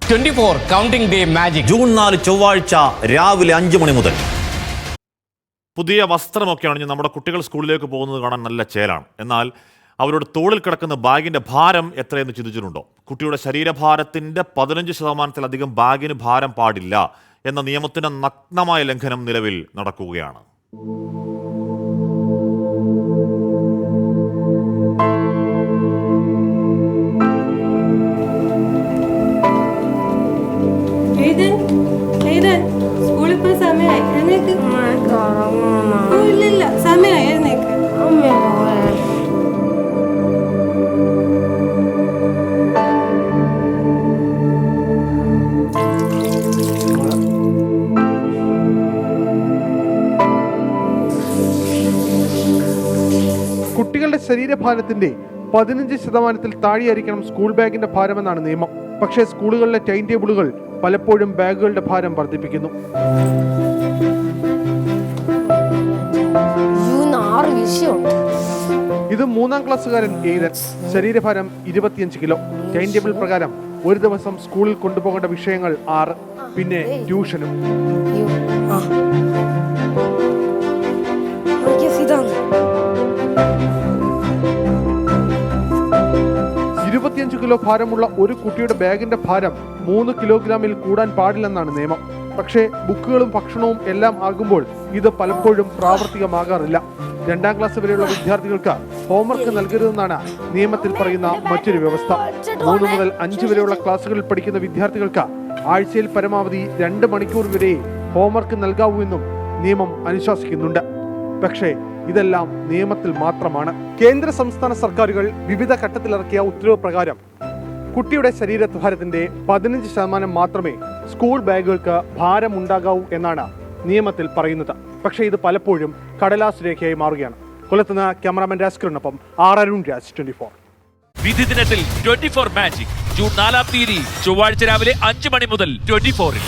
24 counting day magic June 4 ചൊവ്വാഴ്ച രാവിലെ 5 മണി മുതൽ. പുതിയ വസ്ത്രമൊക്കെ അണിഞ്ഞ് നമ്മുടെ കുട്ടികൾ സ്കൂളിലേക്ക് പോകുന്നത് കാണാൻ നല്ല ചേലാണ്. എന്നാൽ അവരുടെ തോളിൽ കിടക്കുന്ന ബാഗിന്റെ ഭാരം എത്രയെന്ന് ചിന്തിച്ചിട്ടുണ്ടോ? കുട്ടിയുടെ ശരീരഭാരത്തിന്റെ 15%-ലധികം ബാഗിന് ഭാരം പാടില്ല എന്ന നിയമത്തിന്റെ നഗ്നമായ ലംഘനം നിലവിൽ നടക്കുകയാണ്. കുട്ടികളുടെ ശരീരഭാരത്തിന്റെ 15%-ൽ താഴെയായിരിക്കണം സ്കൂൾ ബാഗിന്റെ ഭാരമെന്നാണ് നിയമം. പക്ഷേ സ്കൂളുകളിലെ ടൈം ടേബിളുകൾ പലപ്പോഴും ബാഗുകളുടെ ഭാരം വർദ്ധിപ്പിക്കുന്നു. ഇത് 3ാം ക്ലാസ്സുകാരൻ എയ്തൻ. ശരീരഭാരം 25 കിലോ. ടൈം ടേബിൾ പ്രകാരം ഒരു ദിവസം സ്കൂളിൽ കൊണ്ടുപോകേണ്ട വിഷയങ്ങൾ 6, പിന്നെ ട്യൂഷനും. കിലോ ഭാരമുള്ള ഒരു കുട്ടിയുടെ ബാഗിന്റെ ഭാരം 3 കിലോഗ്രാമിൽ കൂടാൻ പാടില്ലെന്നാണ് നിയമം. പക്ഷേ ബുക്കുകളും ഭക്ഷണവും എല്ലാം ആകുമ്പോൾ ഇത് പലപ്പോഴും പ്രാവർത്തികമാകാറില്ല. 2ാം ക്ലാസ് വരെയുള്ള വിദ്യാർത്ഥികൾക്ക് ഹോംവർക്ക് നൽകരുതെന്നാണ് നിയമത്തിൽ പറയുന്ന മറ്റൊരു വ്യവസ്ഥ. 3 മുതൽ 5 വരെയുള്ള ക്ലാസ്സുകളിൽ പഠിക്കുന്ന വിദ്യാർത്ഥികൾക്ക് ആഴ്ചയിൽ പരമാവധി 2 മണിക്കൂർ വരെ ഹോംവർക്ക് നൽകാവൂ എന്നും നിയമം അനുശാസിക്കുന്നുണ്ട്. പക്ഷേ ഇതെല്ലാം നിയമത്തിൽ മാത്രമാണ്. കേന്ദ്ര സംസ്ഥാന സർക്കാരുകൾ വിവിധ ഘട്ടത്തിലിറക്കിയ ഉത്തരവ് പ്രകാരം കുട്ടിയുടെ ശരീരഭാരത്തിന്റെ 15% മാത്രമേ സ്കൂൾ ബാഗുകൾക്ക് ഭാരമുണ്ടാകാവൂ എന്നാണ് നിയമത്തിൽ പറയുന്നത്. പക്ഷേ ഇത് പലപ്പോഴും കടലാസ് രേഖയായി മാറുകയാണ്. കൊല്ലത്തുനിന്ന് ക്യാമറാമാൻ രാജ്കിറിനൊപ്പം അരുൺ രാജ്, 24. വിധി ദിനത്തിൽ 24 മാജിക് ജൂൺ 4 ചൊവ്വാഴ്ച രാവിലെ 5 മണി മുതൽ 24-ൽ.